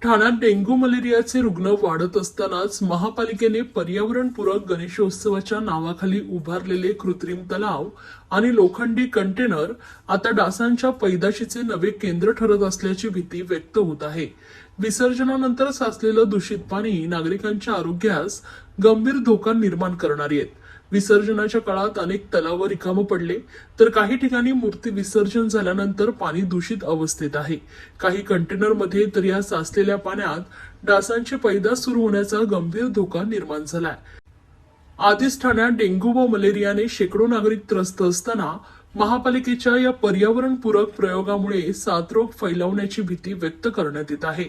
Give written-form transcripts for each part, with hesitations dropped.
ठाण्यात डेंग्यू मलेरियाचे रुग्ण वाढत असतानाच महापालिकेने पर्यावरणपूरक गणेशोत्सवाच्या नावाखाली उभारलेले कृत्रिम तलाव आणि लोखंडी कंटेनर आता डासांच्या पैदाशीचे नवे केंद्र ठरत असल्याची भीती व्यक्त होत आहे। विसर्जनानंतर साचलेलं दूषित पाणी नागरिकांच्या आरोग्यास गंभीर धोका निर्माण करणारी आहेत। विसर्जनाच्या काळात अनेक तलाव रिकामे पडले तर काही ठिकाणी मूर्ती विसर्जन झाल्यानंतर पाणी दूषित अवस्थेत आहे। काही कंटेनरमध्ये तर या साचलेल्या पाण्यात डासांची पैदास सुरू होण्याचा गंभीर धोका निर्माण झालाय। आधीच ठाण्यात डेंग्यू व मलेरियाने शेकडो नागरिक त्रस्त असताना महापालिकेच्या या पर्यावरणपूरक प्रयोगामुळे साथरोग फैलावण्याची भीती व्यक्त करण्यात येत आहे।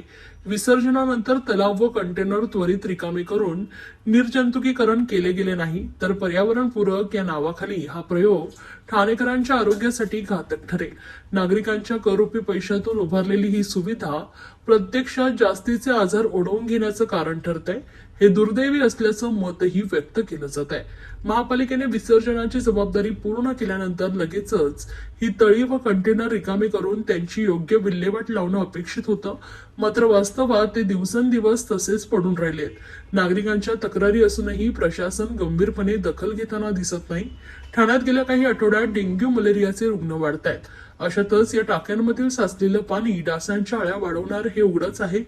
विसर्जनानंतर तलाव व कंटेनर त्वरित रिकामे करून निर्जंतुकीकरण केले गेले नाही तर पर्यावरणपूरक या नावाखाली हा प्रयोग ठाणेकरांच्या आरोग्यासाठी घातक ठरेल। नागरिकांच्या करोपी पैशातून उभारलेली ही सुविधा प्रत्यक्षात जास्तीचे आजार ओढवून घेण्याचं कारण ठरतंय। हे दुर्दैवी असल्याचं मतही व्यक्त केलं जात आहे। महापालिकेने विसर्जनाची जबाबदारी पूर्ण केल्यानंतर लगेचच ही तळी व कंटेनर रिकामे करून त्यांची योग्य विल्हेवाट लावणं अपेक्षित होतं, मात्र वास्तवात ते दिवसेंदिवस तसेच पडून राहिलेत। नागरिकांच्या तक्रारी असूनही प्रशासन गंभीरपणे दखल घेताना दिसत नाही। ठाण्यात गेल्या काही आठवड्यात डेंग्यू मलेरियाचे रुग्ण वाढत आहेत। अशातच या टाक्यांमधील साचलेलं पाणी डासांच्या अळ्या वाढवणार हे उघडच आहे।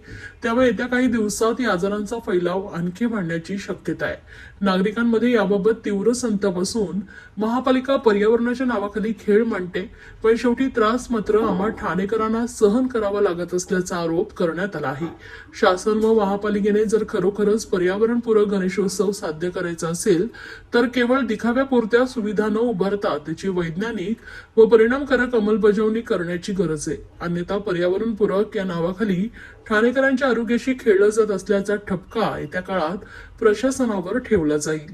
त्यामुळे येत्या काही दिवसात या आजारांचा फैलाव आणखी वाढण्याची शक्यता आहे। नागरिकांमध्ये याबाबत तीव्र संताप असून महापालिका पर्यावरणाच्या नावाखाली खेळ मांडते, पण शेवटी त्रास मात्र आम्हा ठाणेकरांना सहन करावा लागत असल्याचा आरोप करण्यात आला आहे। शासन व महापालिकेने जर खरोखरच पर्यावरणपूरक गणेशोत्सव साध्य करायचा असेल तर केवळ दिखाव्यापुरत्या सुविधा न उभारता त्याची वैज्ञानिक व परिणामकारक अंमलबजावणी करण्याची गरज आहे। अन्यथा पर्यावरणपूरक या नावाखाली ठाणेकरांच्या आरोग्याशी खेळलं जात असल्याचा ठपका येत्या काळात प्रशासनावर ठेवला जाईल।